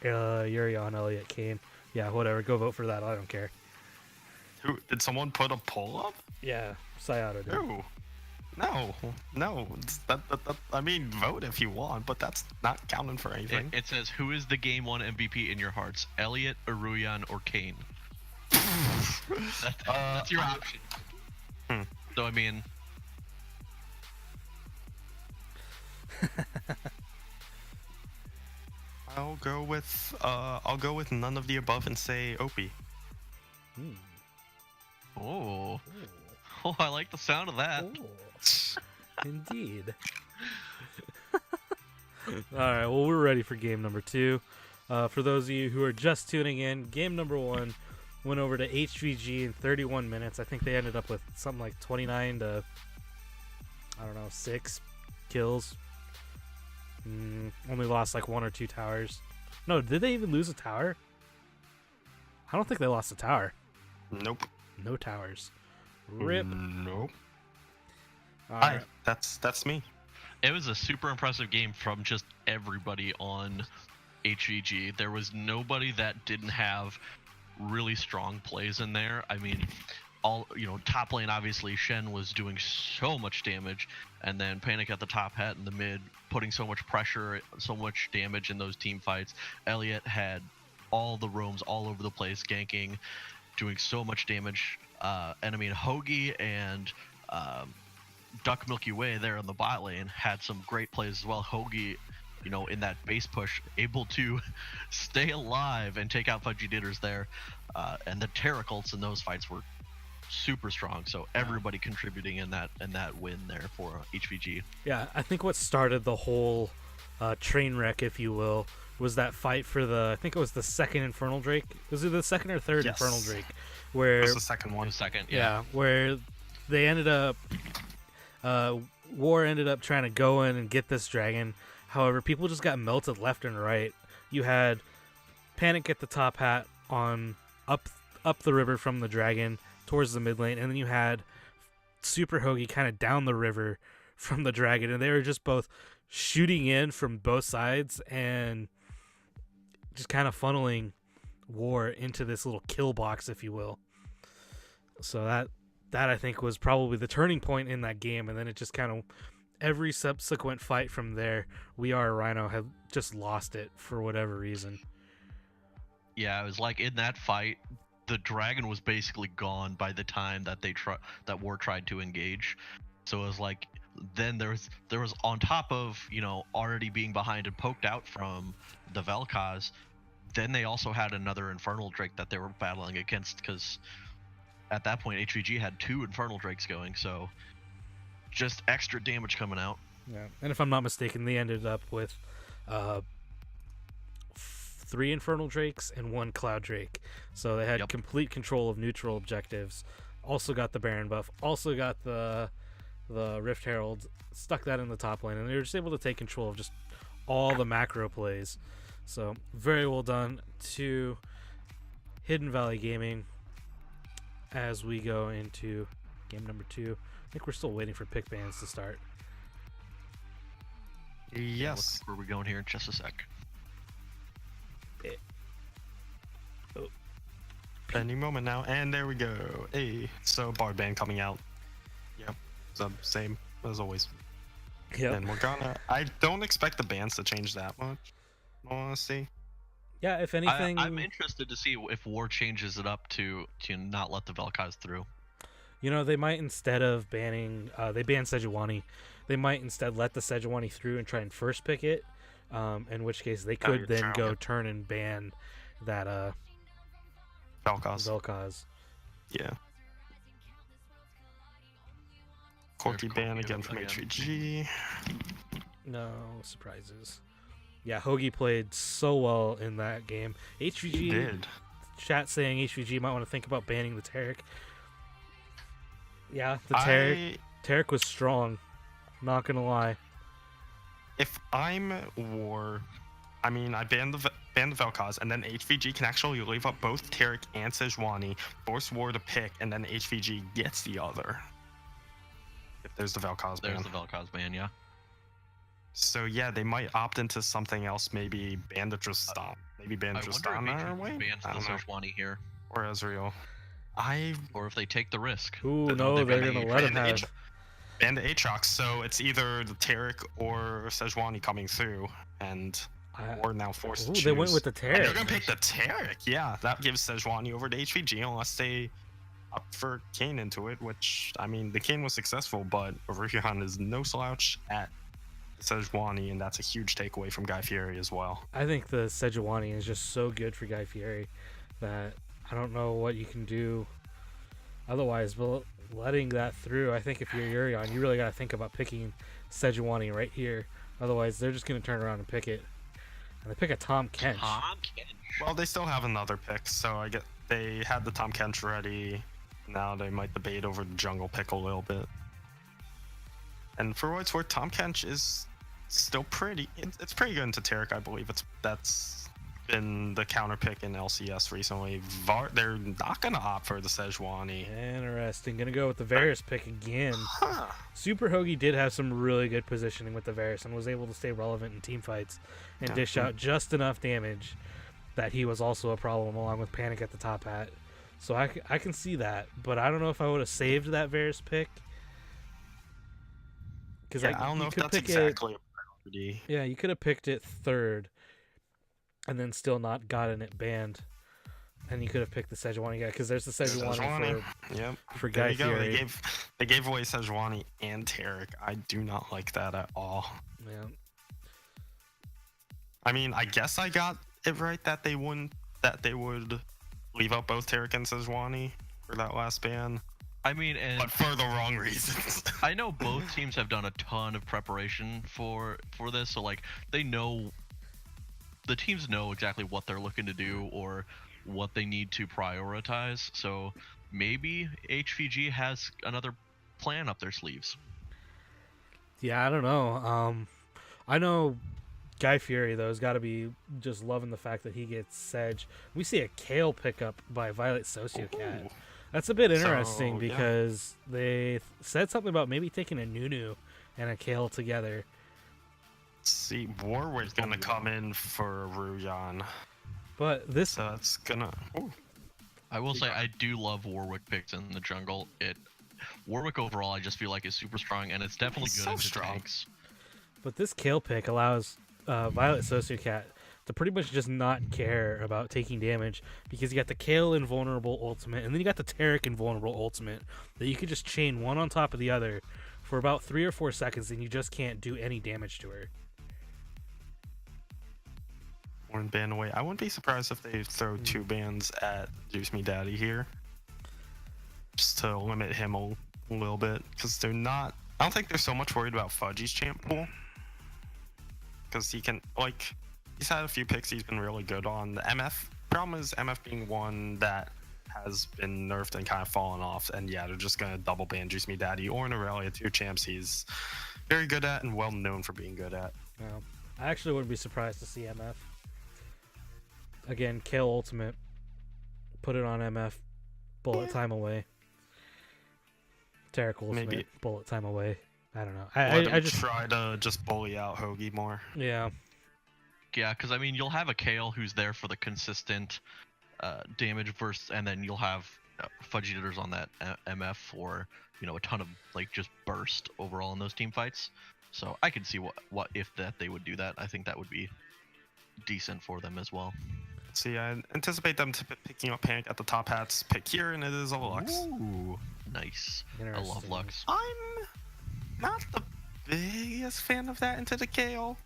Yuri on Elliot Kane. Yeah, whatever. Go vote for that. I don't care. Who did someone put a poll up? Yeah, Sayato did. Who? No. I mean, vote if you want, but that's not counting for anything. It says, who is the Game 1 MVP in your hearts? Elliot, Aruyan, or Kane? That's your option. So, I mean... I'll go with none of the above and say Opie. Oh. Oh, I like the sound of that. Indeed. Alright, well, we're ready for game number 2. For those of you who are just tuning in, game number 1 went over to HVG in 31 minutes. I think they ended up with something like 29 to, 6 kills. Only lost like 1 or 2 towers. No, did they even lose a tower? I don't think they lost a tower. Nope. No towers. Rip. Nope. Right. Hi, that's me. It was a super impressive game from just everybody on HVG. There was nobody that didn't have really strong plays in there. I mean, top lane, obviously, Shen was doing so much damage, and then Panic at the top hat in the mid, putting so much pressure, so much damage in those team fights. Elliot had all the roams all over the place, ganking, doing so much damage. And I mean, Hoagie and Duck Milky Way there in the bot lane had some great plays as well. Hoagie, in that base push, able to stay alive and take out Fudgy Ditters there. And the Terra cults in those fights were super strong. So everybody contributing in that win there for HVG. Yeah, I think what started the whole train wreck, if you will, was that fight for I think it was the second Infernal Drake. Was it the second or third Infernal Drake? Where it was the second one. Yeah, where they ended up, War ended up trying to go in and get this dragon. However, people just got melted left and right. You had Panic at the top hat on up the river from the dragon towards the mid lane, and then you had Super Hoagie kind of down the river from the dragon, and they were just both shooting in from both sides and just kind of funneling War into this little kill box, if you will. So that I think was probably the turning point in that game, and then it just kind of every subsequent fight from there, We Are Rhino have just lost it for whatever reason. Yeah, it was like in that fight, the dragon was basically gone by the time that that War tried to engage. So it was like then there was on top of already being behind and poked out from the Vel'Koz, then they also had another Infernal Drake that they were battling against, because at that point HVG had 2 Infernal Drakes going, so just extra damage coming out. Yeah, and if I'm not mistaken, they ended up with 3 Infernal Drakes and 1 Cloud Drake. So they had complete control of neutral objectives. Also got the Baron buff. Also got the Rift Herald. Stuck that in the top lane, and they were just able to take control of just all the macro plays. So very well done to Hidden Valley Gaming as we go into game number 2. I think we're still waiting for pick bans to start. Yes. Where are we going here in just a sec? Any moment now, and there we go. Hey, so Bard ban coming out. Yep, so same as always. Yeah. And I don't expect the bans to change that much, honestly. Yeah, if anything, I'm interested to see if War changes it up to not let the Vel'Koz through. They might, instead of banning, they banned Sejuani, they might instead let the Sejuani through and try and first pick it, in which case they could then go turn and ban that Vel'Koz. Yeah. Corky ban again from HVG. No surprises. Yeah, Hoagie played so well in that game. HVG did. Chat saying HVG might want to think about banning the Taric. Yeah, the Taric was strong. Not gonna lie. If I'm War, I mean, I banned the Vel'Koz, and then HVG can actually leave up both Taric and Sejuani, force War to pick, and then HVG gets the other. If there's the Vel'Koz ban. There's the Vel'Koz ban, yeah. So yeah, they might opt into something else, maybe ban the Tristan. maybe ban I just wonder if our HVG way? bans I the don't know. Sejuani here, Or Ezreal. or if they take the risk. Ooh, No, no, they they're ban gonna the let him ban the have. ban the Aatrox, so it's either the Taric or Sejuani coming through, and we're now forced to Ooh, choose. they went with the And they're Taric. gonna pick the Taric. Yeah, that gives Sejuani over to HVG unless they opt for Kayn into it, which, I mean, the Kayn was successful, but Rubicon is no slouch at Sejuani, and that's a huge takeaway from Guy Fieri as well. I think the Sejuani is just so good for Guy Fieri that I don't know what you can do otherwise. But letting that through, I think if you're Urion, you really got to think about picking Sejuani right here. Otherwise, they're just going to turn around and pick it. And they pick a Tom Kench. Well, they still have another pick, so I get they had the Tom Kench ready. Now they might debate over the jungle pick a little bit. And for what it's worth, Tom Kench is still pretty. It's pretty good into Taric, I believe. That's been the counter pick in LCS recently. They're not gonna opt for the Sejuani. Interesting. Gonna go with the Varus pick again. Huh. Super Hoagie did have some really good positioning with the Varus and was able to stay relevant in team fights and dish out just enough damage that he was also a problem along with Panic at the top hat. So I can see that, but I don't know if I would have saved that Varus pick. Because Yeah, I don't know if that's exactly a priority. Yeah, you could have picked it third and then still not gotten it banned. And you could have picked the Sejuani guy because there's the Sejuani for Guy Fieri. They gave away Sejuani and Taric. I do not like that at all. Yeah. I mean, I guess I got it right that they would leave out both Taric and Sejuani for that last ban. I mean, and But for the wrong reasons. I know both teams have done a ton of preparation for this, so like the teams know exactly what they're looking to do or what they need to prioritize. So maybe HVG has another plan up their sleeves. Yeah, I don't know. I know Guy Fieri though has got to be just loving the fact that he gets Sedge. We see a Kale pickup by Violet Sociocat. Ooh. That's a bit interesting So, because they said something about maybe taking a Nunu and a Kale together. See, Warwick's gonna come in for Ruyan. But this So it's gonna. Ooh. I will say I do love Warwick picks in the jungle. Warwick overall I just feel like is super strong, and it's definitely He's good so into strong. tanks. But this Kale pick allows Violet Sociocat to pretty much just not care about taking damage because you got the Kale invulnerable ultimate and then you got the Taric invulnerable ultimate that you could just chain one on top of the other for about 3 or 4 seconds and you just can't do any damage to her. One ban away. I wouldn't be surprised if they throw 2 bans at Juice Me Daddy here. Just to limit him a little bit. Because they're not. I don't think they're so much worried about Fudgy's champ pool. Because he can. Like, he's had a few picks he's been really good on. The MF. Problem is MF being one that has been nerfed and kind of fallen off. And yeah, they're just going to double ban Juice Me Daddy or Norelia, 2 champs he's very good at and well known for being good at. No, I actually wouldn't be surprised to see MF. Again, Kale ultimate. Put it on MF. Bullet time away. Taric ultimate. Maybe. Bullet time away. I don't know. I just try to just bully out Hoagie more. Yeah. Yeah, because I mean you'll have a Kale who's there for the consistent damage versus, and then you'll have Fudge Eaters on that MF for a ton of like just burst overall in those team fights. So I could see what if that they would do that. I think that would be decent for them as well. See, I anticipate them to picking up Panic at the top hat's pick here, and it is a Lux. Ooh, nice. I love Lux. I'm not the biggest fan of that into the Kale,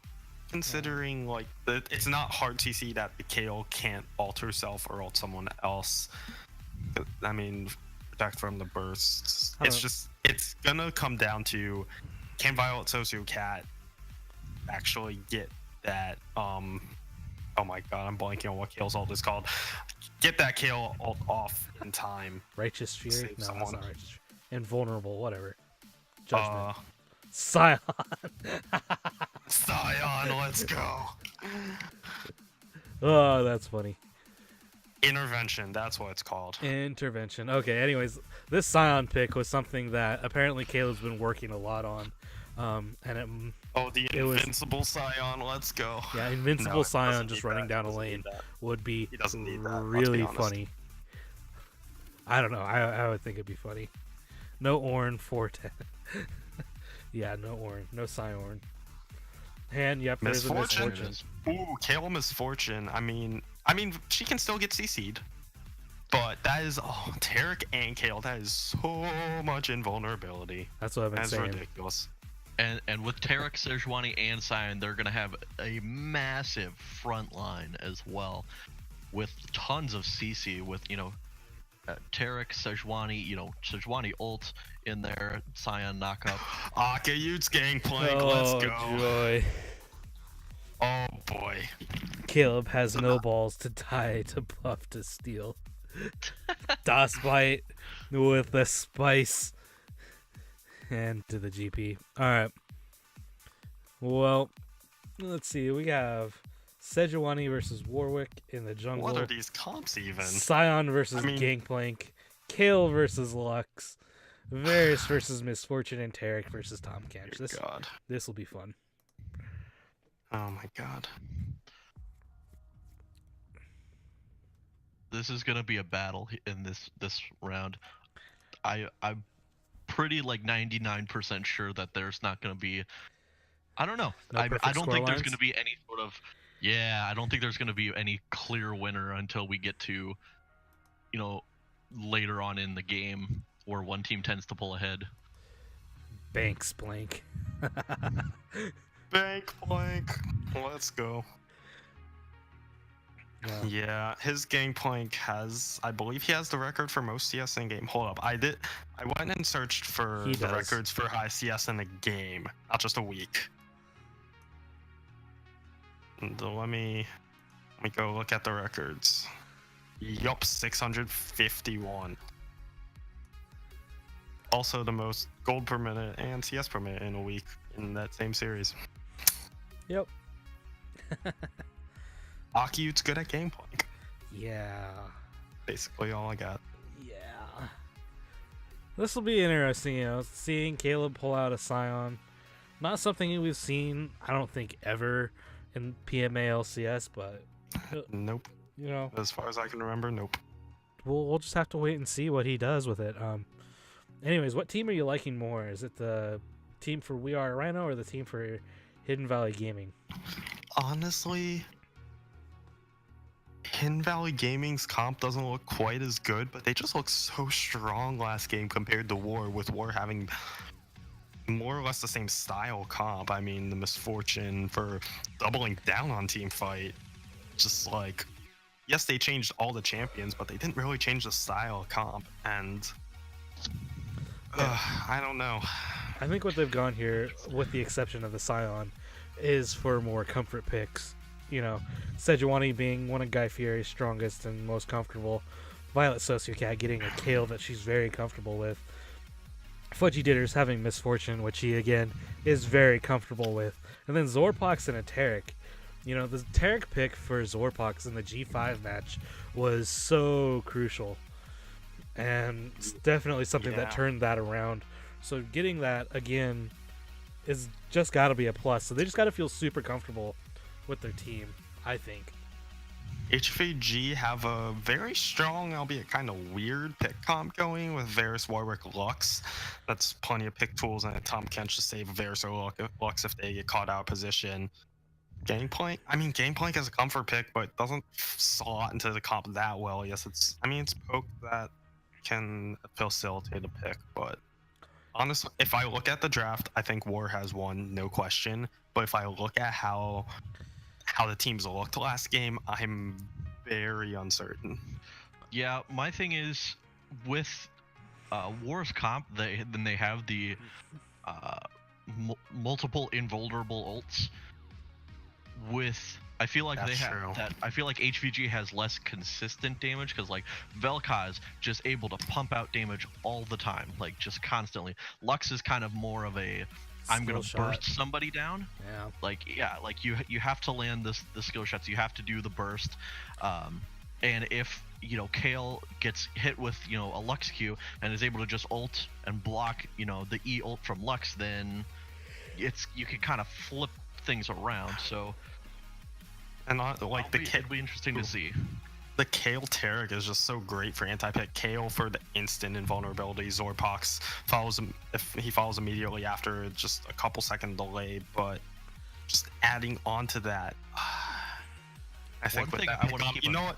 considering like it's not hard to see that the Kale can't ult herself or ult someone else. I mean, protect from the bursts. It's gonna come down to can Violet Sociocat actually get that oh my god, I'm blanking on what Kale's ult is called. Get that Kale ult off in time. Righteous Fury? Save No, someone. that's not Righteous Fury. Invulnerable, whatever. Judgment. Uh, Scion. Scion, let's go. Oh, that's funny. Intervention, that's what it's called. Intervention. Okay, anyways, this Scion pick was something that apparently Caleb's been working a lot on. And the it was invincible Scion, let's go. yeah, Invincible No, it Scion doesn't just need running that. down It a doesn't need lane that. would be He doesn't need that, let's be really honest. funny. I don't know. I would think it'd be funny. No Ornn 410. Yeah, no Ornn, no Scion. And yep, there's a Misfortune. Ooh, Kale Misfortune. I mean, she can still get CC'd. But that is, Tarek and Kale, that is so much invulnerability. That's what I've been That's saying. ridiculous. And with Tarek, Sejuani, and Scion, they're gonna have a massive front line as well, with tons of CC. With Tarek, Sejuani, Sejuani ult in there, Scion knockup. Akayute's gangplank, Oh, let's go. joy. Oh boy. Caleb has no balls to die to buff to steal. Das Bite with the spice. And to the GP. Alright. Well, let's see. We have Sejuani versus Warwick in the jungle. What are these comps even? Scion versus Gangplank. Kale versus Lux. Varus versus Misfortune. And Tarek versus Tom Kench. This will be fun. Oh my god. This is gonna be a battle in this round. I'm pretty 99% sure that there's not gonna be. I don't know. I don't think there's gonna be any sort of. Yeah, I don't think there's gonna be any clear winner until we get to, later on in the game where one team tends to pull ahead. Banks blank. Bank blank. Let's go. Yeah, his Gangplank I believe he has the record for most CS in game. Hold up, I went and searched for the records for high CS in a game, not just a week. And let me go look at the records. Yup, 651. Also the most gold per minute and CS per minute in a week in that same series. Yep. Akiyute's good at Gangplank. Yeah. Basically all I got. Yeah. This will be interesting, seeing Caleb pull out a Scion. Not something we've seen, I don't think, ever in PMA LCS, but nope. As far as I can remember, nope. We'll just have to wait and see what he does with it. Anyways, what team are you liking more? Is it the team for We Are Rhino or the team for Hidden Valley Gaming? Honestly, Hidden Valley Gaming's comp doesn't look quite as good, but they just look so strong last game compared to War, with War having more or less the same style comp. I mean, the Misfortune for doubling down on team fight. Just yes, they changed all the champions, but they didn't really change the style comp, and I don't know. I think what they've gone here, with the exception of the Scion, is for more comfort picks. Sejuani being one of Guy Fieri's strongest and most comfortable. Violet Sociocat getting a Kale that she's very comfortable with. Fudgy Ditters having Misfortune, which he, again, is very comfortable with. And then Zorpox and a Tarek. The Tarek pick for Zorpox in the G5 match was so crucial. And it's definitely something that turned that around. So getting that, again, is just got to be a plus. So they just got to feel super comfortable with their team, I think. HVG have a very strong, albeit kind of weird pick comp going with Varus, Warwick, Lux. That's plenty of pick tools and Tom Kench to save Varus or Lux if they get caught out of position. Gangplank? Gangplank is a comfort pick, but doesn't slot into the comp that well. Yes, it's poke that can facilitate a pick, but honestly, if I look at the draft, I think War has won, no question. But if I look at how the teams looked last game, I'm very uncertain. Yeah, my thing is with War's comp, they have the multiple invulnerable ults. I feel like That's they have true. that. I feel like HVG has less consistent damage because Vel'Koz just able to pump out damage all the time, just constantly. Lux is kind of more of a I'm gonna burst somebody down. Yeah. You have to land the skill shots. You have to do the burst. And if Kale gets hit with a Lux Q and is able to just ult and block the E ult from Lux, then you can kind of flip things around. So And not like it'll be interesting to see. the Kale Tarek is just so great for anti-pick. Kale for the instant invulnerability. Zorpox follows him if he follows immediately after just a couple second delay, but just adding on to that, I think with that pickup, you know what?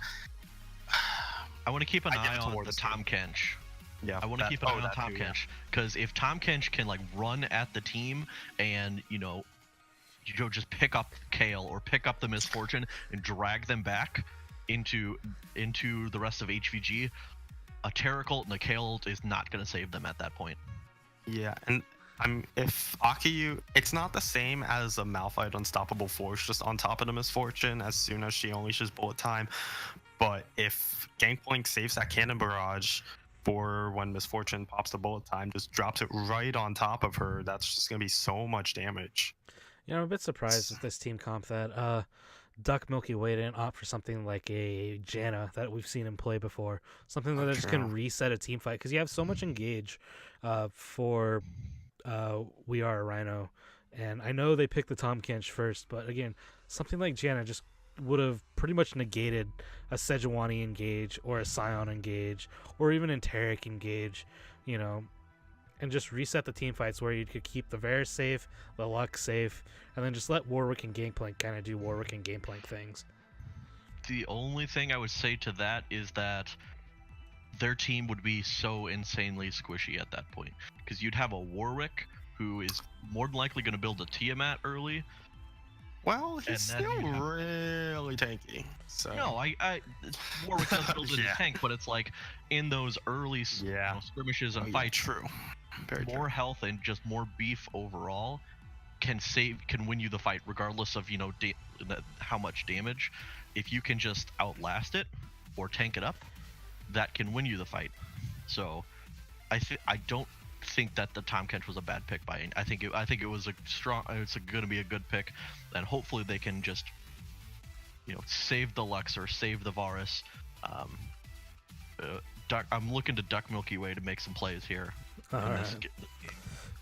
I want to keep an I give eye it on towards the Tom Kench. Yeah, I want to keep an eye on Tom Kench, because if Tom Kench can like run at the team and just pick up Kale or pick up the Misfortune and drag them back into the rest of HVG, a Terracolt and a Kale is not going to save them at that point. Yeah, and if Akayu, it's not the same as a Malphite Unstoppable Force just on top of the Misfortune as soon as she unleashes Bullet Time, but if Gangplank saves that Cannon Barrage for when Misfortune pops the Bullet Time, just drops it right on top of her, that's just going to be so much damage. You know, I'm a bit surprised with this team comp that Duck Milky Way didn't opt for something like a Janna that we've seen him play before. Something that just can reset a team fight, because you have so much engage for We Are a Rhino. And I know they picked the Tom Kench first, but again, something like Janna just would have pretty much negated a Sejuani engage or a Scion engage or even Enteric engage, and just reset the team fights where you could keep the Varus safe, the Lux safe, and then just let Warwick and Gangplank kind of do Warwick and Gangplank things. The only thing I would say to that is that their team would be so insanely squishy at that point, because you'd have a Warwick who is more than likely going to build a Tiamat early. Well, he's still really tanky. So. No, Warwick does build a tank, but it's like in those early skirmishes and fights, true. More health and just more beef overall can win you the fight, regardless of how much damage. If you can just outlast it or tank it up, that can win you the fight. So I don't think that the Tom Kench was a bad pick by any. I think it was it's going to be a good pick, and hopefully they can just save the Lux or save the Varus. I'm looking to Duck Milky Way to make some plays here.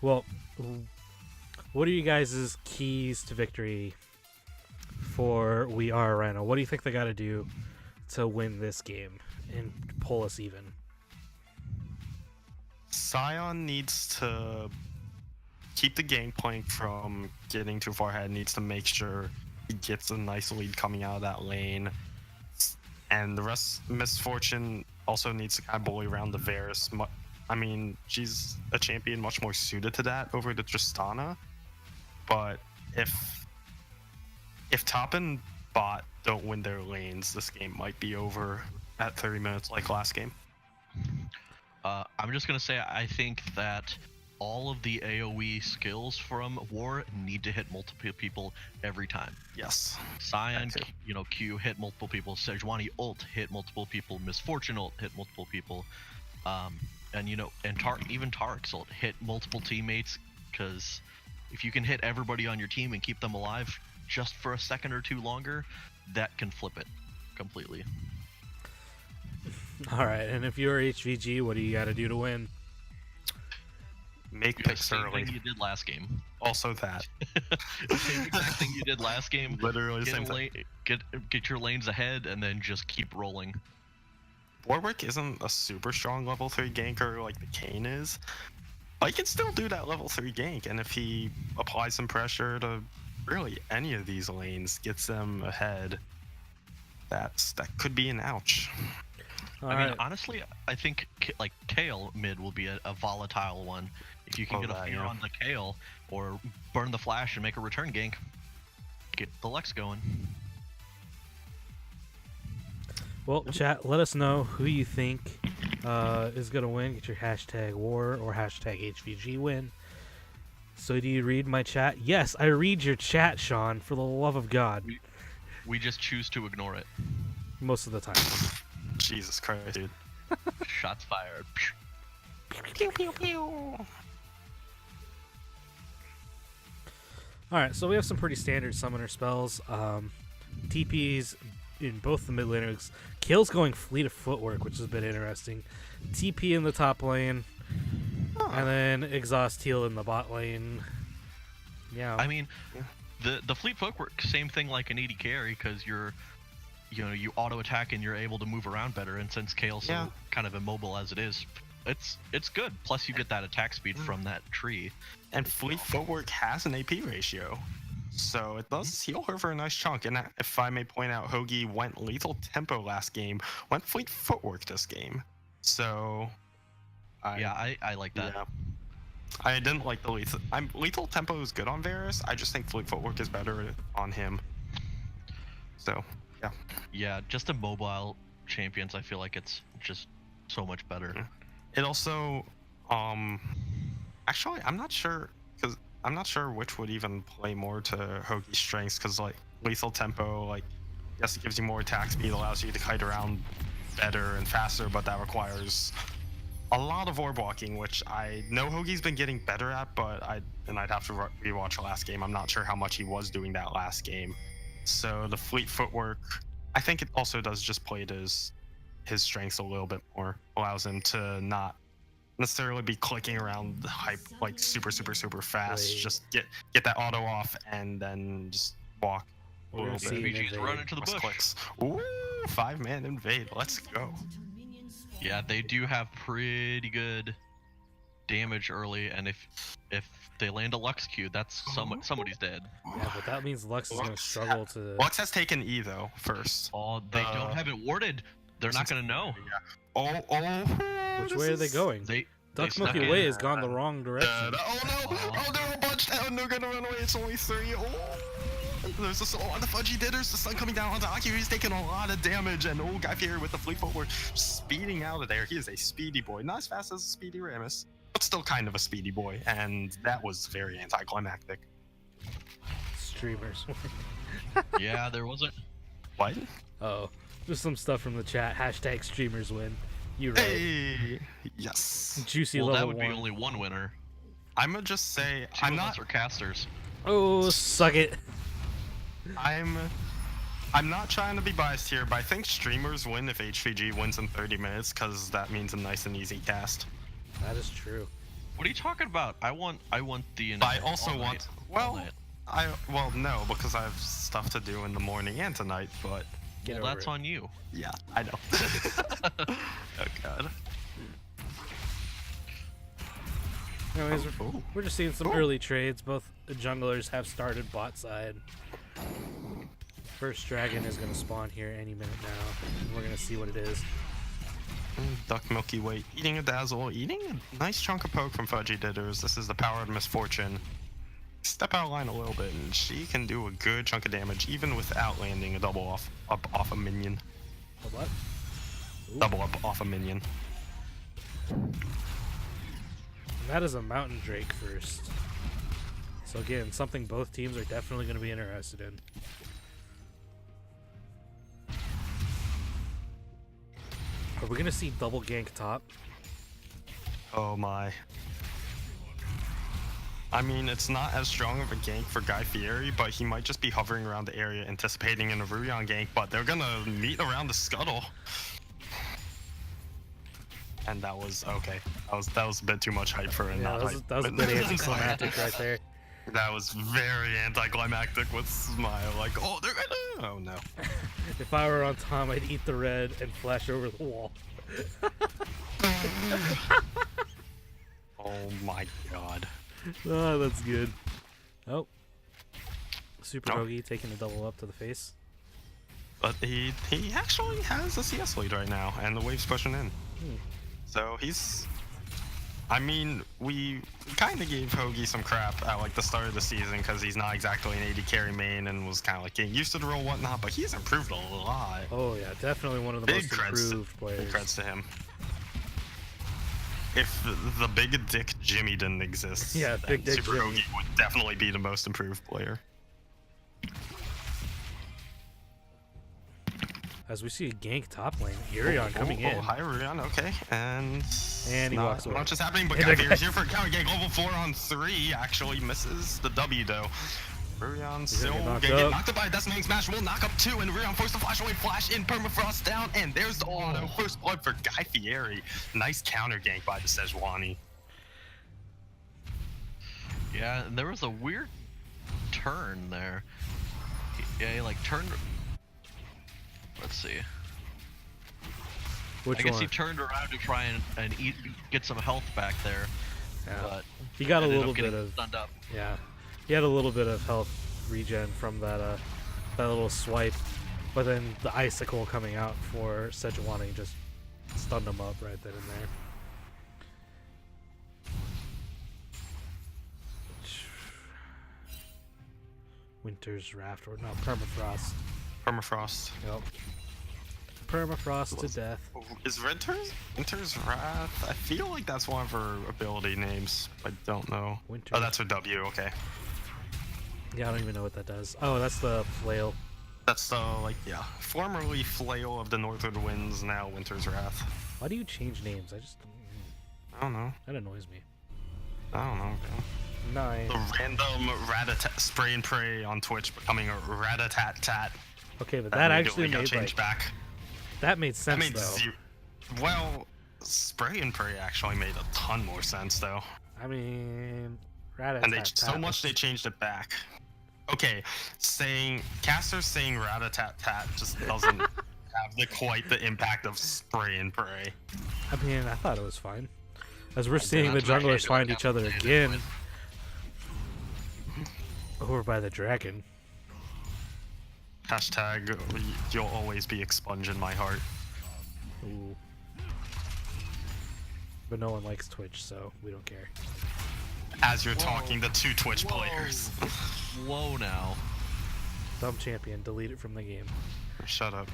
Well, what are you guys' keys to victory for We Are Rhino? What do you think they got to do to win this game and pull us even? Scion needs to keep the Gangplank from getting too far ahead, needs to make sure he gets a nice lead coming out of that lane. And the rest, Misfortune also needs to kind of bully around the Varus. I mean, she's a champion much more suited to that over the Tristana. But if top and bot don't win their lanes, this game might be over at 30 minutes like last game. I'm just going to say I think that all of the AoE skills from War need to hit multiple people every time. Yes. Scion, Q hit multiple people. Sejuani ult hit multiple people. Misfortune ult hit multiple people. And even Tark's ult hit multiple teammates, because if you can hit everybody on your team and keep them alive just for a second or two longer, that can flip it completely. All right, and if you're HVG, what do you got to do to win? Make picks early. Same thing you did last game. Also that. Same exact thing you did last game. Literally the same thing. Get your lanes ahead and then just keep rolling. Warwick isn't a super strong level 3 ganker like the Kayn is, but he can still do that level 3 gank, and if he applies some pressure to really any of these lanes, gets them ahead, that could be an ouch. I mean, honestly, I think like Kale mid will be a volatile one. If you can get a fear on the Kale or burn the flash and make a return gank, get the Lux going. Well, chat, let us know who you think is going to win. Get your hashtag war or hashtag HVG win. So do you read my chat? Yes, I read your chat, Sean, for the love of God. We just choose to ignore it. Most of the time. Jesus Christ, dude. Shots fired. Pew, pew, pew. Alright, so we have some pretty standard summoner spells. TPs in both the mid laners. Kale's going Fleet of Footwork, which is a bit interesting. TP in the top lane. And then Exhaust Heal in the bot lane. Yeah. I mean, the fleet footwork, same thing like an AD carry, because you auto attack and you're able to move around better. And since Kale's so kind of immobile as it is, it's good. Plus you get that attack speed from that tree. And fleet footwork has an AP ratio, so it does heal her for a nice chunk. And if I may point out, Hoagie went lethal tempo last game, went fleet footwork this game. So I like that. Yeah. I didn't like the lethal tempo is good on Varus. I just think fleet footwork is better on him. So Yeah, just immobile champions, I feel like it's just so much better. It also actually I'm not sure which would even play more to Hoagie's strengths, because like lethal tempo, like yes, it gives you more attack speed, allows you to kite around better and faster, but that requires a lot of orb walking, which I know Hoagie's been getting better at, but I'd have to rewatch last game. I'm not sure how much he was doing that last game. So the fleet footwork, I think it also does just play to his strengths a little bit more, allows him to not necessarily be clicking around hype like super fast. Just get that auto off and then just walk a little bit. RPG's run into the bush. Clicks. Ooh, 5-man invade. Let's go. Yeah, they do have pretty good damage early, and if they land a Lux Q, that's somebody's dead. Yeah, but that means Lux is going to struggle to... Lux has taken E, though, first. Oh, they don't have it warded. They're not going to know. Yeah. Which way are they going? Duck Milky Way has gone the wrong direction. Oh no! Oh, they're a bunch down. They're gonna run away. It's only 3. Oh! There's a soul on the Fudgy Ditters. The sun coming down onto Aki. He's taking a lot of damage. And Guy Fieri with the fleet footwork speeding out of there. He is a speedy boy. Not as fast as a speedy Rammus, but still kind of a speedy boy. And that was very anticlimactic. Streamers. Yeah, there wasn't. What? Oh, just some stuff from the chat. Hashtag streamers win. You right. Hey, yes. Juicy Well, level that would 1. be only one winner. I'm gonna just say Two of us are casters. Oh, suck it. I'm not trying to be biased here, but I think streamers win if HVG wins in 30 minutes, because that means a nice and easy cast. That is true. What are you talking about? I want the. But I also want. All night. No, because I have stuff to do in the morning and tonight. But Well, that's on you. yeah, I know. Oh god. Anyways, we're just seeing some early trades. Both the junglers have started bot side. First dragon is going to spawn here any minute now. And we're going to see what it is. Duck Milky Way eating a dazzle, eating a nice chunk of poke from Fudgy Ditters. This is the power of misfortune. Step out line a little bit, and she can do a good chunk of damage even without landing a double up off a minion. A what? Ooh. Double up off a minion. And that is a Mountain Drake first. So again, something both teams are definitely going to be interested in. Are we going to see double gank top? Oh my. I mean, it's not as strong of a gank for Guy Fieri, but he might just be hovering around the area anticipating an Aurelion gank, but they're gonna meet around the scuttle. And that was okay. That was a bit too much hype for a not hype. That was a bit anticlimactic right there. That was very anticlimactic with Smile, like, oh, they're gonna... Oh, no. If I were on Tom, I'd eat the red and flash over the wall. Oh, my God. Oh, that's good. Oh. Super Hoagie taking a double up to the face. But he actually has a CS lead right now, and the wave's pushing in. So he's... I mean, we kind of gave Hoagie some crap at like the start of the season because he's not exactly an AD carry main and was kind of like getting used to the role and whatnot, but he's improved a lot. Oh yeah, definitely one of the most improved players. Big creds to him. If the big dick Jimmy didn't exist, yeah, big dick Super Jimmy Hoagie would definitely be the most improved player. As we see a gank top lane, Urion coming in. Hi Urion, okay. And he walks away. Much is happening, but Guy Fieri's here for a counter gank. Level 4 on 3 actually misses the W though. Urion still getting knocked up by a Decimating Smash. Will knock up 2, and Urion forced to flash away, flash in, permafrost down, and there's the auto. First blood for Guy Fieri. Nice counter gank by the Sejuani. Yeah, and there was a weird turn there. Yeah, he like turned. Let's see. Which I guess one? he turned around to try and get some health back there. Yeah. But He got a ended little up getting bit of stunned up. yeah. He had a little bit of health regen from that little swipe, but then the icicle coming out for Sejuani just stunned him up right then and there. Winter's Raft, or no, Permafrost. Permafrost. Yep. Permafrost to death. Is Winter's Wrath? I feel like that's one of her ability names. I don't know. Winter's- Oh, that's her W. Okay. Yeah, I don't even know what that does. Oh, that's the flail. That's the formerly Flail of the Northern Winds, now Winter's Wrath. Why do you change names? I don't know. That annoys me. I don't know. Man. 9. The random spray and pray on Twitch becoming a rat-a-tat-tat. Okay, but that actually got made changed back. that made sense That made though. Well, spray and pray actually made a ton more sense though. I mean, And so much they changed it back. Okay, casters saying rat-a-tat-tat just doesn't have quite the impact of spray and pray. I mean, I thought it was fine. As we're seeing the junglers find each other again over by the dragon. Hashtag, you'll always be expunge in my heart. Ooh. But no one likes Twitch, so we don't care. As you're talking to two Twitch players. Whoa now. Dumb champion, delete it from the game. Shut up.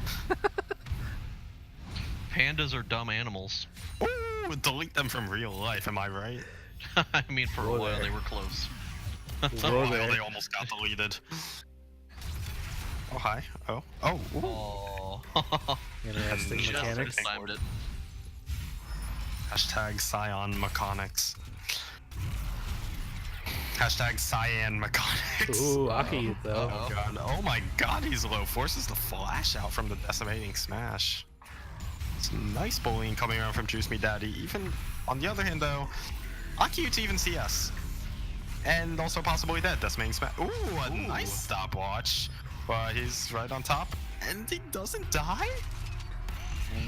Pandas are dumb animals. Ooh, delete them from real life, am I right? I mean, for a Whoa while there. they were close. For a Whoa while there. they almost got deleted. Oh, hi. Oh. Oh. Ooh. Oh. Interesting Just mechanics. timed it. Hashtag Scion Mechanics. Hashtag Cyan Mechanics. Ooh, Aki though. Oh god. Oh my god, he's low. Forces the flash out from the decimating smash. Some nice bullying coming around from Juice Me Daddy. Even on the other hand though, Aki to even CS. And also possibly that decimating smash. Ooh, a nice stopwatch. But he's right on top. And he doesn't die?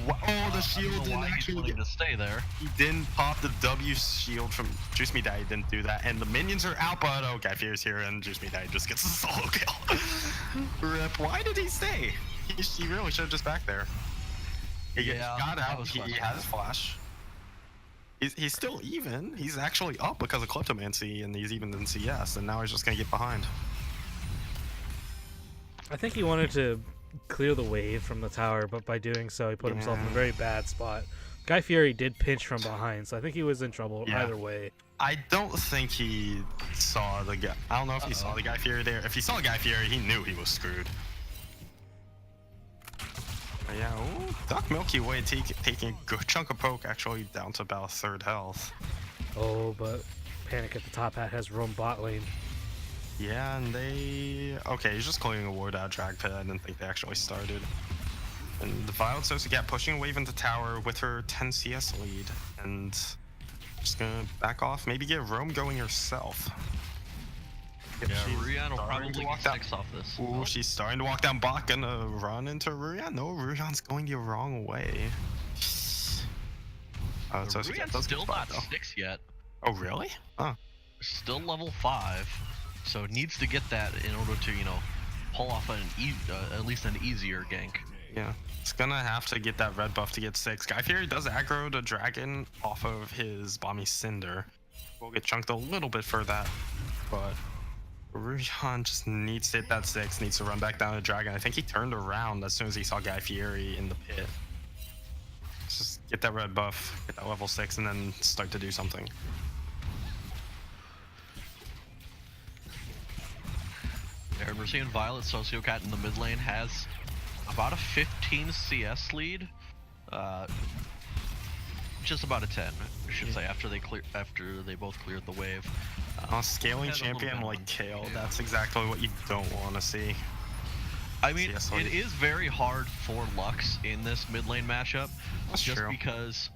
Oh, the shield didn't actually to stay there. He didn't pop the W shield from Juice Me Daddy, didn't do that. And the minions are out, but oh, Guy Fieri's here, and Juice Me Daddy just gets a solo kill. Rip, why did he stay? He really should have just back there. He got out, he has flash. He's still even. He's actually up because of Kleptomancy, and he's even in CS, and now he's just gonna get behind. I think he wanted to clear the wave from the tower, but by doing so, he put himself in a very bad spot. Guy Fieri did pinch from behind, so I think he was in trouble either way. I don't think he saw the guy. I don't know if he saw the Guy Fieri there. If he saw Guy Fieri, he knew he was screwed. But yeah, ooh, Duck Milky Way taking a good chunk of poke, actually down to about 3rd health. Oh, but Panic at the top hat has roam bot lane. Yeah, and okay, he's just clearing a ward out drag pit. I didn't think they actually started. And the Violet Sosicat pushing a wave into tower with her 10 CS lead. And just gonna back off, maybe get Roam going herself. Yeah, Ruyan will probably get 6 off this. Ooh, she's starting to walk down bot, gonna run into Ruyan. No, Ruyan's going the wrong way. Oh, Ruyan's still not 6 yet. Oh, really? Huh. Still level 5. So needs to get that in order to, pull off at least an easier gank. Yeah, it's gonna have to get that red buff to get 6. Guy Fieri does aggro the dragon off of his Bomby Cinder. We'll get chunked a little bit for that, but Ruyan just needs to hit that 6, needs to run back down to dragon. I think he turned around as soon as he saw Guy Fieri in the pit. Just get that red buff, get that level 6, and then start to do something. And we're seeing Violet Sociocat in the mid lane has about a 15 CS lead. Just about a 10, I should say, after they both cleared the wave. Scaling champion like Kale, that's exactly what you don't want to see. I mean, it is very hard for Lux in this mid lane matchup. That's just true. Because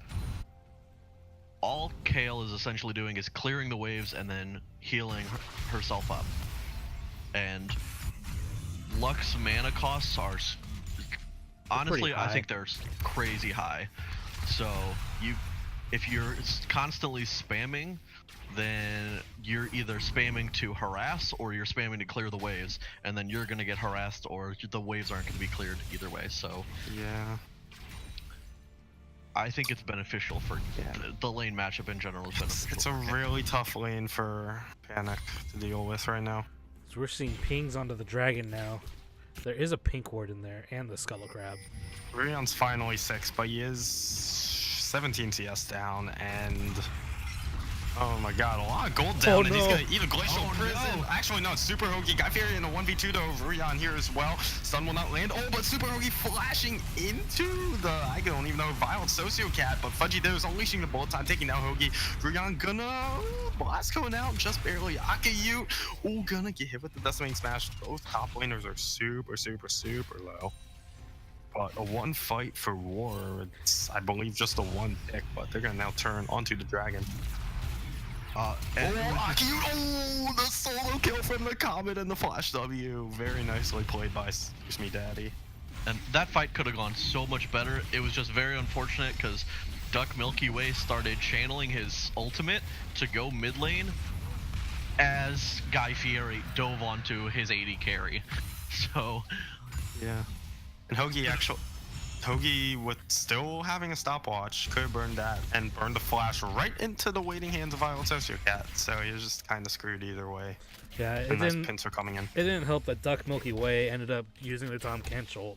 all Kale is essentially doing is clearing the waves and then healing herself up. and Lux mana costs are honestly, I think they're crazy high. So if you're constantly spamming, then you're either spamming to harass or you're spamming to clear the waves, and then you're gonna get harassed or the waves aren't gonna be cleared either way. So yeah, I think it's beneficial for the lane matchup in general. Is beneficial. It's a really tough lane for Panic to deal with right now. So we're seeing pings onto the dragon now. There is a pink ward in there and the Scuttle Crab. Ruyon's finally 6, but he is 17 CS down, and oh my god, a lot of gold down, and he's gonna eat a Glacial Prison. No. Actually, no, it's Super Hoagie. Guy Fury in a 1v2 to Ruyon here as well. Stun will not land. Oh, but Super Hoagie flashing into the, I don't even know, Violent Sociocat, but Fudgy Does unleashing the bullet time, taking down Hoagie. Ruyon gonna blast going out just barely. Akayu, gonna get hit with the Decimating Smash. Both top laners are super, super, super low. But a one fight for War, it's, I believe, just a one pick, but they're gonna now turn onto the dragon. Akayu, the solo kill from the Comet and the Flash W. Very nicely played by Excuse Me Daddy. And that fight could have gone so much better. It was just very unfortunate because Duck Milky Way started channeling his ultimate to go mid lane as Guy Fieri dove onto his AD carry. So yeah. And Hoagie, with still having a stopwatch, could have burned that and burned the flash right into the waiting hands of Violent Sociocat. So he was just kind of screwed either way. Yeah, and nice pins are coming in. It didn't help that Duck Milky Way ended up using the Tom Kench ult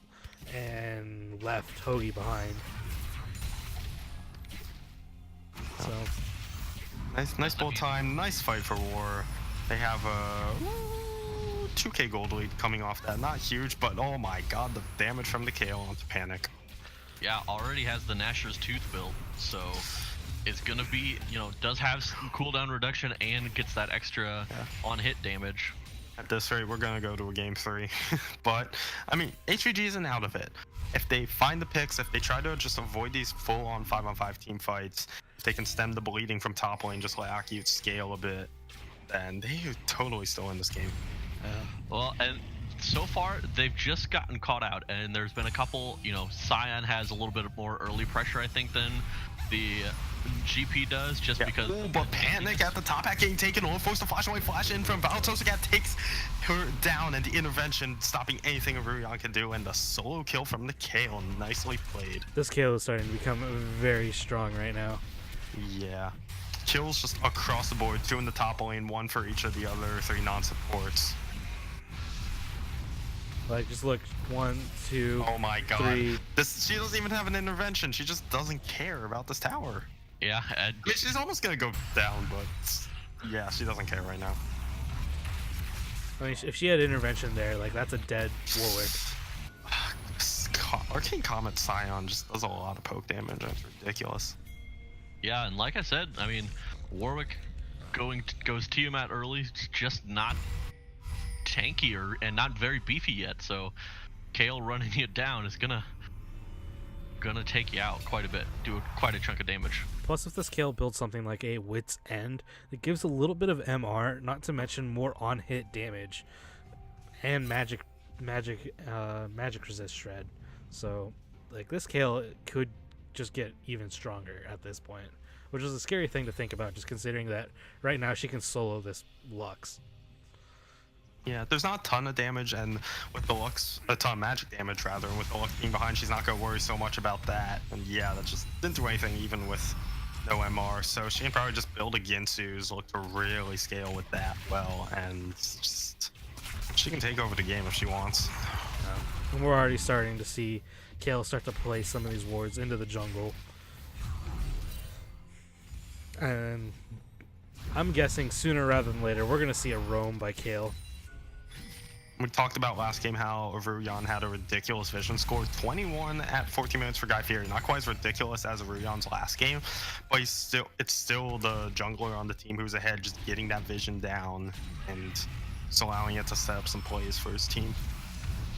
and left Hoagie behind. So nice bull time, nice fight for War. They have a 2k gold lead coming off that. Not huge, but oh my god, the damage from the Kayle onto Panic. Yeah, already has the Gnasher's Tooth build, so it's gonna be, does have some cooldown reduction and gets that extra on hit damage. At this rate, we're gonna go to a game 3. But I mean, HVG isn't out of it. If they find the picks, if they try to just avoid these full-on 5-on-5 team fights, if they can stem the bleeding from top lane, just let Aki scale a bit, then they're totally still in this game. Well, and so far they've just gotten caught out, and there's been a couple. Sion has a little bit more early pressure, I think, than the GP does, just because. Oh, but Panic at the top hat getting taken on, forced to flash away, flash in from Violent Sociocat, takes her down, and the intervention stopping anything Ruyon can do, and the solo kill from the Kayle, nicely played. This Kayle is starting to become very strong right now. Yeah. Kills just across the board, 2 in the top lane, 1 for each of the other 3 non-supports. Like, just look, 1, 2, oh my god. 3. She doesn't even have an intervention. She just doesn't care about this tower. Yeah. I mean, she's almost gonna go down, but yeah, she doesn't care right now. I mean, if she had intervention there, like, that's a dead Warwick. Arcane Comet Sion just does a lot of poke damage. It's ridiculous. Yeah, and like I said, I mean, Warwick goes Tiamat early, just not tanky and not very beefy yet. So Kayle running it down is gonna take you out quite a bit, do quite a chunk of damage. Plus, if this Kayle builds something like a Wit's End, it gives a little bit of MR, not to mention more on-hit damage, and magic resist shred. So, like, this Kayle could just get even stronger at this point, which is a scary thing to think about, just considering that right now she can solo this Lux. Yeah, there's not a ton of damage, and with the Lux, a ton of magic damage rather, and with the Lux being behind, she's not going to worry so much about that. And yeah, that just didn't do anything even with no MR, so she can probably just build a Ginsu's, look to really scale with that well, and just she can take over the game if she wants. And we're already starting to see Kayle start to play some of these wards into the jungle. And I'm guessing sooner rather than later, we're going to see a roam by Kayle. We talked about last game how Ruyon had a ridiculous vision score, 21 at 14 minutes for Guy Fieri. Not quite as ridiculous as Ruyon's last game, but it's still the jungler on the team who's ahead, just getting that vision down and just allowing it to set up some plays for his team.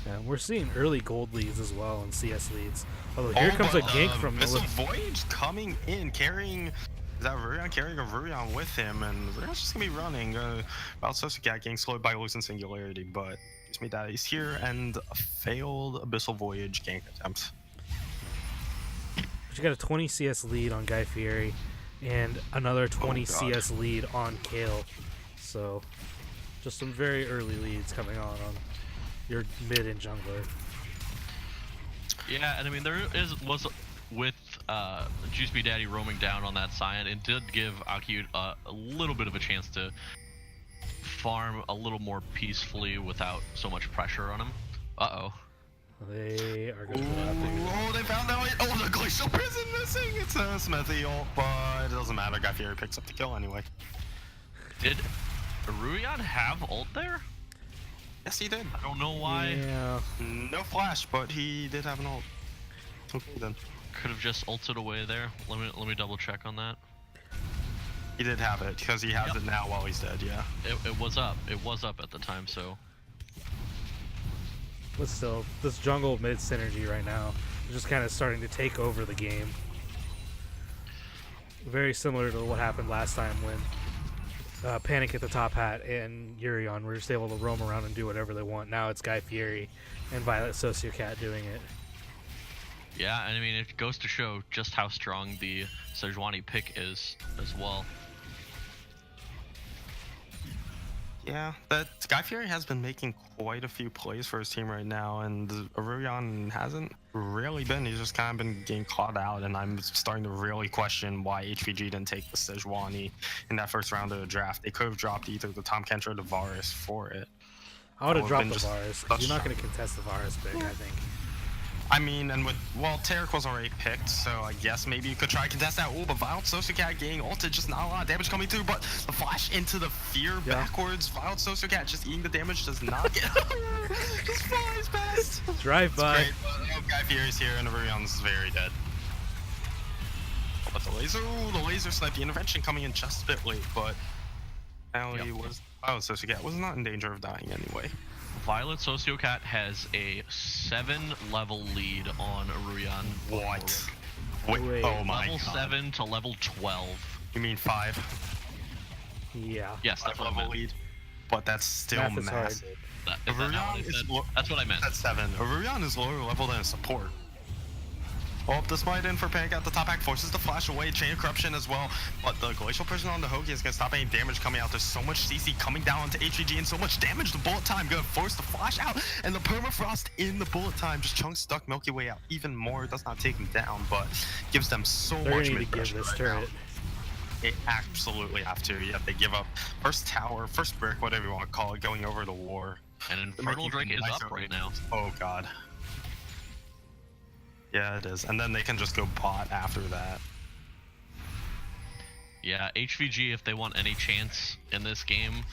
Yeah, we're seeing early gold leads as well and CS leads. Although here comes a gank from Missile Voyage coming in, carrying Is that Rurion carrying a Rurion with him, and Rurion's just gonna be running. Wild Sosacat getting slowed by losing Singularity, but gives me that he's here, and a failed Abyssal Voyage gank attempt. But you got a 20 CS lead on Guy Fieri, and another 20 CS lead on Kale. So, just some very early leads coming on your mid and jungler. Yeah, and I mean was with Juice B Daddy roaming down on that side, it did give Aki a little bit of a chance to farm a little more peacefully without so much pressure on him. Uh-oh. They are going to Oh, they found out. Oh, the Glacial Prison missing. It's a Smithy ult, but it doesn't matter. Guy Fieri picks up the kill anyway. Did Rurion have ult there? Yes, he did. I don't know why. Yeah. No flash, but he did have an ult. Okay, then. Could have just ulted away there. Let me double check on that. He did have it because he has it now while he's dead. Yeah. It was up. It was up at the time. So. But still, this jungle mid synergy right now is just kind of starting to take over the game. Very similar to what happened last time when Panic at the top hat and Urion were just able to roam around and do whatever they want. Now it's Guy Fieri and Violet Sociocat doing it. Yeah, and I mean, it goes to show just how strong the Sejuani pick is as well. Yeah, that Guy Fieri has been making quite a few plays for his team right now, and Aurelion hasn't really been. He's just kind of been getting caught out, and I'm starting to really question why HVG didn't take the Sejuani in that first round of the draft. They could have dropped either the Tom Kentra or the Varus for it. I would have dropped the Varus, because you're not going to contest the Varus pick, I think. I mean, and Tarek was already picked, so I guess maybe you could try to contest that. Ooh, but Violent Sociocat getting ulted, just not a lot of damage coming through, but the flash into the fear backwards, Violent Sociocat just eating the damage, does not get just flies past. Drive by. Great, but Guy Fieri's here, and Aurion's very dead. But the laser snipe, the intervention coming in just a bit late, but Violent Sociocat was not in danger of dying anyway. Violet Sociocat has a 7-level lead on Rurion. What? Wait, oh my level god. 7 to level 12. You mean 5? Yeah. Yes, that's what I meant. Lead. But that's still massive. That's what I meant. That's 7. Rurion is lower level than a support. Oh, the smite in for Panic at the top back forces the flash away, chain of corruption as well. But the glacial prison on the Hoagie is gonna stop any damage coming out. There's so much CC coming down onto HVG and so much damage. The bullet time gonna force the flash out, and the permafrost in the bullet time just chunks stuck Milky Way out even more. It does not take him down, but gives them so much mid pressure this right turret. now. They absolutely have to. Yeah, they give up first tower, first brick, whatever you want to call it, going over the war. And Infernal Drake is up right now. Oh god. Yeah, it is. And then they can just go bot after that. Yeah, HVG, if they want any chance in this game,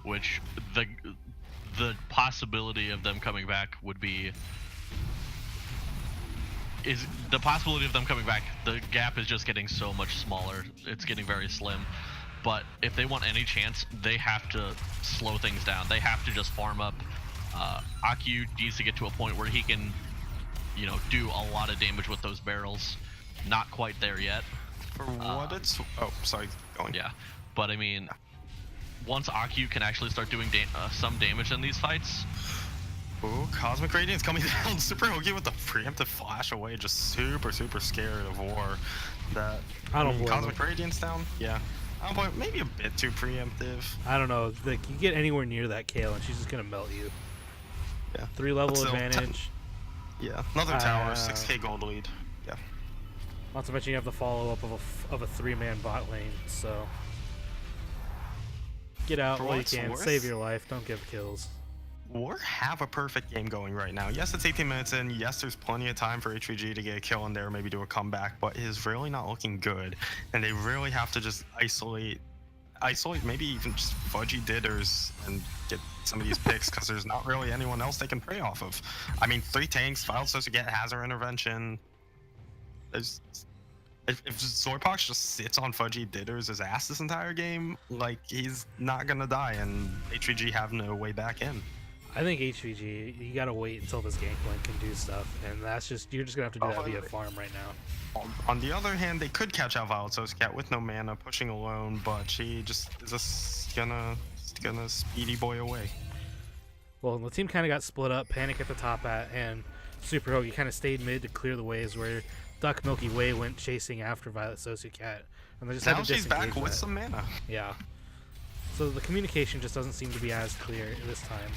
which the possibility of them coming back would be... the possibility of them coming back, the gap is just getting so much smaller. It's getting very slim. But if they want any chance, they have to slow things down. They have to just farm up. Aku needs to get to a point where he can, you know, do a lot of damage with those barrels. Not quite there yet. For what it's... Oh, sorry, going. Yeah, but I mean, once Aku can actually start doing some damage in these fights... Ooh, Cosmic Radiance coming down. Super Hoagie with the preemptive flash away. Just super scared of war. I don't blame Cosmic Radiance down? Yeah. I don't blame, maybe a bit too preemptive. I don't know. Like, you get anywhere near that Kale and she's just going to melt you. Yeah. 3-level advantage. Yeah, another tower, 6k gold lead. Yeah. Not to mention you have the follow-up of a 3-man bot lane, so... Get out while you can, save your life, don't give kills. War have a perfect game going right now. Yes, it's 18 minutes in. Yes, there's plenty of time for HVG to get a kill in there, maybe do a comeback, but it is really not looking good. And they really have to just isolate, maybe even just fudgy didders and get some of these picks, because there's not really anyone else they can prey off of. I mean, 3 tanks, Violet supposed to get Hazard intervention. If Zorpox just sits on fudgy didders his ass this entire game, like, he's not gonna die, and HVG have no way back in. I think HVG, you gotta wait until this Gangplank can do stuff, and that's just, you're just gonna have to do that via farm right now. On the other hand, they could catch out Violet Cat with no mana, pushing alone, but she just is just gonna speedy boy away. Well, the team kind of got split up. Panic at the top at, and Super Hoagie kind of stayed mid to clear the ways where Duck Milky Way went chasing after Violet Cat, and they just had Now to she's disengage back with that. some mana. Yeah. So the communication just doesn't seem to be as clear this time.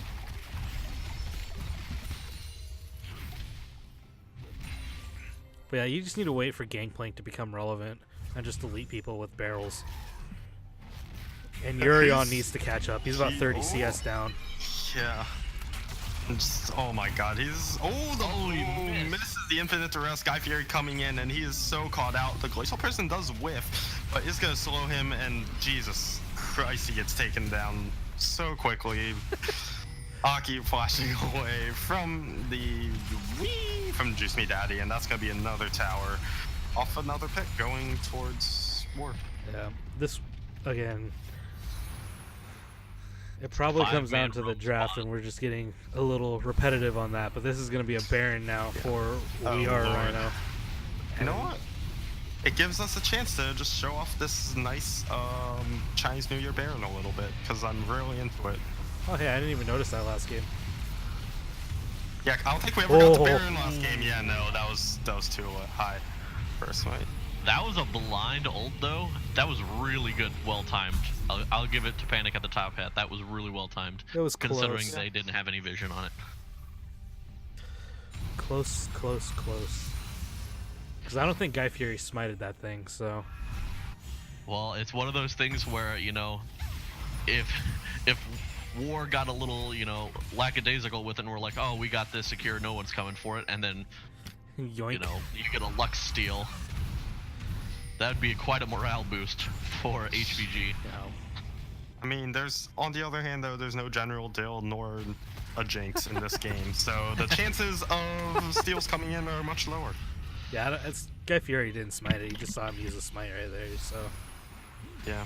But yeah, you just need to wait for Gangplank to become relevant and just delete people with barrels. And Yurion needs to catch up. He's about 30 CS down. Yeah. Oh my god, he's... he misses the Infinite Arrest. Guy Fury coming in, and he is so caught out. The Glacial Person does whiff, but it's going to slow him, and Jesus Christ, he gets taken down so quickly. Aki flashing away from from Juice Me Daddy, and that's going to be another tower off another pick going towards War. Yeah, this, again... It probably comes down to the draft, and we're just getting a little repetitive on that. But this is going to be a Baron now for We Are Rhino. You know what? It gives us a chance to just show off this nice Chinese New Year Baron a little bit, because I'm really into it. Oh, hey, I didn't even notice that last game. Yeah, I don't think we ever got the Baron last game. Yeah, no, that was too high, personally. That was a blind ult though. That was really good, well timed. I'll give it to Panic at the top hat. That was really well timed. It was considering close. they didn't have any vision on it. Close. Because I don't think Guy Fury smited that thing, so... Well, it's one of those things where, you know, if War got a little, you know, lackadaisical with it and we're like, oh, we got this secure, no one's coming for it, and then, Yoink. you know, you get a Lux steal. That'd be quite a morale boost for HVG. Yeah. I mean, on the other hand, though, there's no General Dill nor a Jinx in this game, so the chances of steals coming in are much lower. Yeah, Guy Fury didn't smite it. You just saw him use a smite right there, so... Yeah.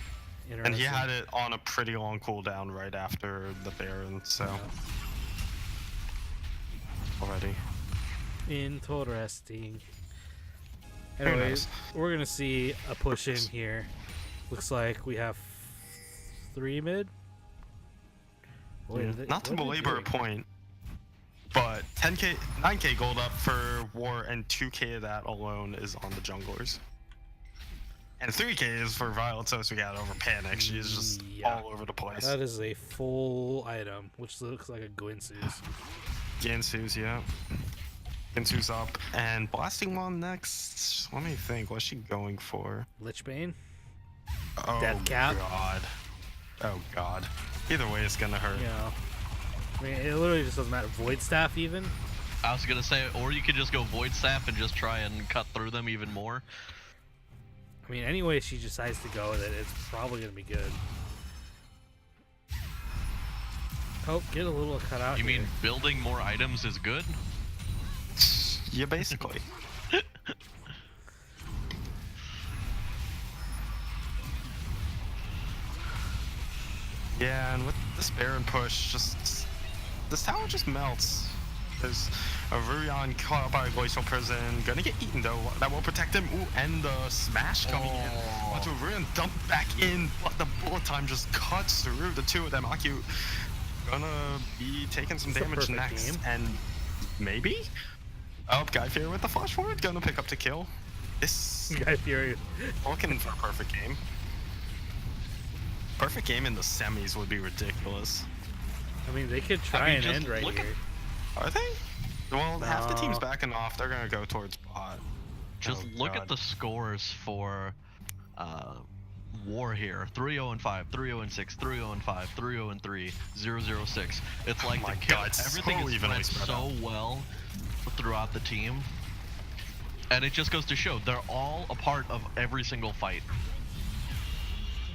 And he had it on a pretty long cooldown right after the Baron, so... Yeah. Already. Interesting. Anyways, we're going to see a push in here. Looks like we have 3 mid. Not to belabor a point, but 10k, 9k gold up for War, and 2k of that alone is on the junglers. And 3k is for Violet Cat over Panic. She's just all over the place. That is a full item, which looks like a Gwynsu's. Gansu's, yeah. Gansu's up. And Blasting Wand next. Let me think. What's she going for? Lichbane? Oh, Death Cap? God. Oh, God. Either way, it's gonna hurt. Yeah. I mean, it literally just doesn't matter. Void Staff, even? I was gonna say, or you could just go Void Staff and just try and cut through them even more. I mean, any way she decides to go with it, it's probably going to be good. Oh, get a little cut out. You mean building more items is good? Yeah, basically. Yeah, and with this Baron push, this tower just melts. There's a Rurion caught up by a Glacial Prison, gonna get eaten though. That will protect him. Ooh, and the smash coming in. Onto Rurion dump back in, but the bullet time just cuts through the two of them. Aki gonna be taking some damage next, game. And maybe? Oh, Guy Fury with the flash forward, gonna pick up the kill. This Guy Fury looking for a perfect game. Perfect game in the semis would be ridiculous. I mean, they could try and end right here. Are they? Well, half the team's backing off. They're gonna go towards bot. Just look at the scores for War here. 3-0-5, 3-0-6, 3-0-5, 3-0-3, 0-0-6. It's like the kill, everything is spread so well throughout the team. And it just goes to show they're all a part of every single fight.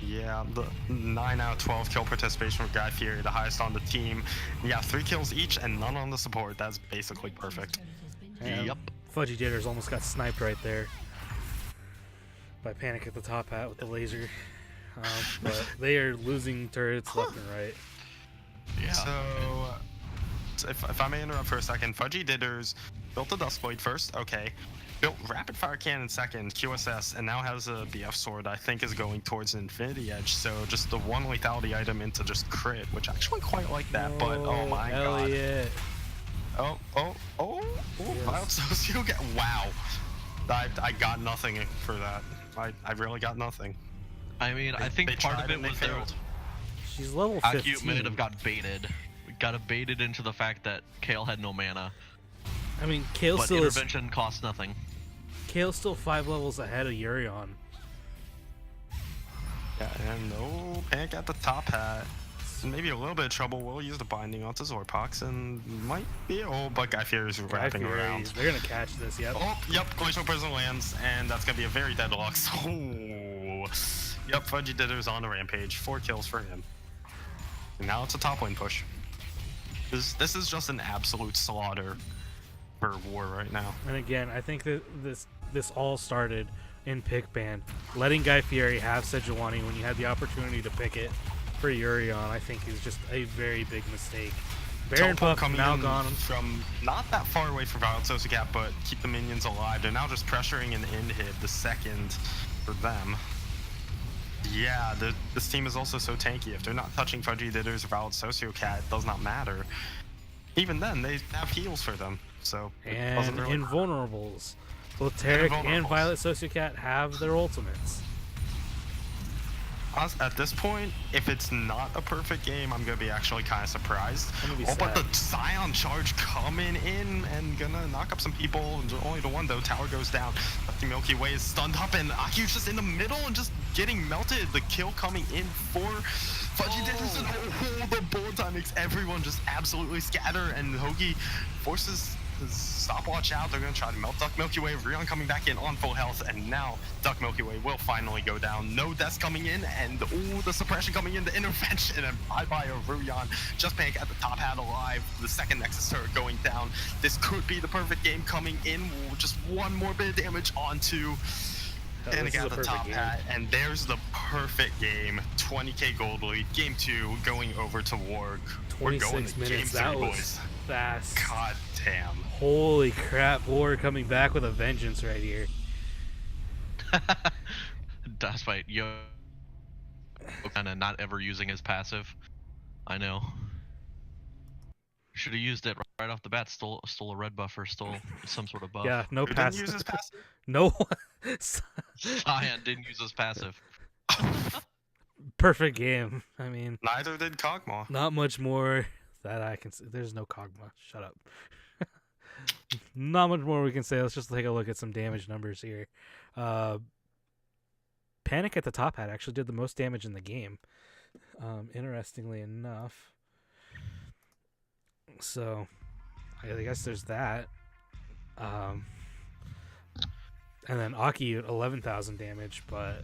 Yeah, the 9 out of 12 kill participation for Guy Fury, the highest on the team. Yeah, 3 kills each and none on the support. That's basically perfect. And yep. Fudgy Jitters almost got sniped right there by Panic at the top hat with the laser. But they are losing turrets left and right. Yeah. So if I may interrupt for a second, Fudgy Jitters built the Duskblade first, okay. built Rapid Fire Cannon second, QSS, and now has a BF sword. I think is going towards Infinity Edge. So just the one lethality item into just crit, which I actually quite like that. But oh my god. Elliot. Oh, Yes. Violet Socio get wow. I got nothing for that. I really got nothing. I mean, I think They part of tried it and they was their failed. She's level Akio 15. might have got baited. Got baited into the fact that Kale had no mana, I mean, Kale but still is. intervention costs nothing. Kale's still 5 levels ahead of Urion. Yeah, and no Panic at the top hat. Maybe a little bit of trouble. Will use the binding onto Zorpox and might be. Oh, but Guy Fury's wrapping Fury, around. They're gonna catch this. Yep. Oh, yep, Glacial Prison lands, and that's gonna be a very deadlock. Oh, yep, Fudgy Ditter's on the rampage. 4 kills for him. And now it's a top lane push. This is just an absolute slaughter for War right now. And again, I think that this all started in pick ban. Letting Guy Fieri have Sejuani when you had the opportunity to pick it for Urion, I think is just a very big mistake. Baron Teleport Puff coming now in gone. from not that far away from Violet Sosacat, but keep the minions alive. They're now just pressuring an inhib, the second for them. Yeah, this team is also so tanky. If they're not touching Fudgy Ditters or Violet Sociocat, it does not matter. Even then, they have heals for them, so it And doesn't really invulnerables. Both Tarek and Invulnerables. Violet Sociocat have their ultimates. At this point, if it's not a perfect game, I'm gonna be actually kind of surprised. I'm gonna be Oh, but sad. the Scion charge coming in and gonna knock up some people. Only the one though. Tower goes down. The Milky Way is stunned up, and Aki's just in the middle and just getting melted. The kill coming in for Fudgy Ditters, and the bullet time makes everyone just absolutely scatter. And Hoagie forces his stopwatch out. They're gonna try to melt Duck Milky Way. Rion coming back in on full health, and now Duck Milky Way will finally go down. No deaths coming in, and ooh, the suppression coming in, the intervention, and bye-bye Ruyan. Just Panic at the top hat alive. The second Nexus turret going down. This could be the perfect game coming in. Just one more bit of damage onto Panic at the top hat, and there's the perfect game. 20k gold lead. Game 2 going over to Warg. We're going 26 to minutes. game 3, That was boys. fast. God damn. Holy crap! War coming back with a vengeance right here. Despite Yo kind of not ever using his passive. I know. Should have used it right off the bat. Stole a red buff or stole some sort of buff. Yeah, no Who didn't pass. use his passive? No. Cyan didn't use his passive. Perfect game. I mean, Neither did Kog'Maw. not much more that I can say. There's no Kog'Maw. Shut up. Not much more we can say. Let's just take a look at some damage numbers here. Panic at the top hat actually did the most damage in the game. Interestingly enough. So, I guess there's that. And then Aki at 11,000 damage, but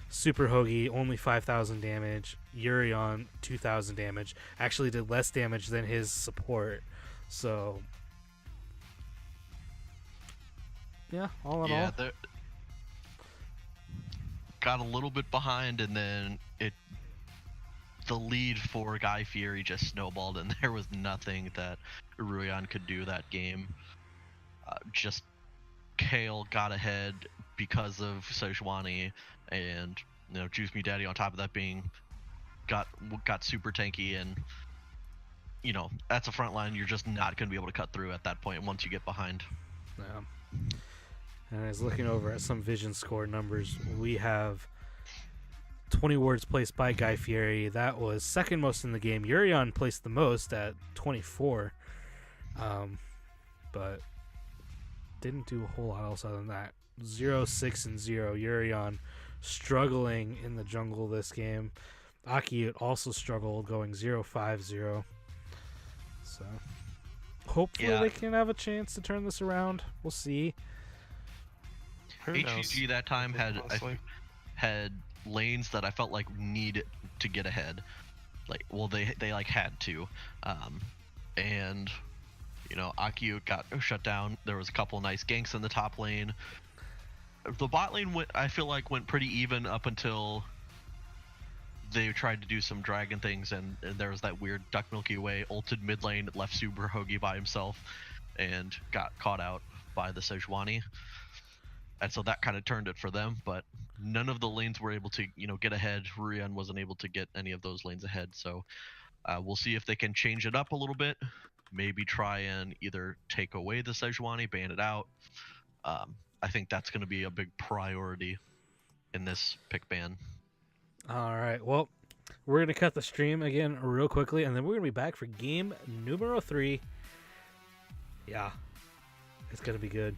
Super Hoagie only 5,000 damage. Urion 2,000 damage. Actually did less damage than his support. So, yeah, all in all. They got a little bit behind, and then the lead for Guy Fieri just snowballed, and there was nothing that Ruyan could do that game. Just Kale got ahead because of Sejuani, and Juice Me Daddy on top of that got super tanky, and that's a front line you're just not going to be able to cut through at that point once you get behind. Yeah. And I was looking over at some vision score numbers. We have 20 wards placed by Guy Fieri. That was second most in the game. Urion placed the most at 24. But didn't do a whole lot else other than that. 0, 6, and 0. Urion struggling in the jungle this game. Aki also struggled, going 0, 5, 0. So hopefully they can have a chance to turn this around. We'll see. Who knows? HVG that time Honestly. had lanes that I felt like needed to get ahead. They had to. And Akio got shut down. There was a couple nice ganks in the top lane. The bot lane went pretty even up until they tried to do some dragon things, and there was that weird Duck Milky Way ulted mid lane, left Super Hoagie by himself, and got caught out by the Sejuani. and so that kind of turned it for them. But none of the lanes were able to, get ahead. Rurian wasn't able to get any of those lanes ahead. So we'll see if they can change it up a little bit. Maybe try and either take away the Sejuani, ban it out. I think that's going to be a big priority in this pick ban. All right. Well, we're going to cut the stream again real quickly, and then we're going to be back for game numero 3. Yeah, it's going to be good.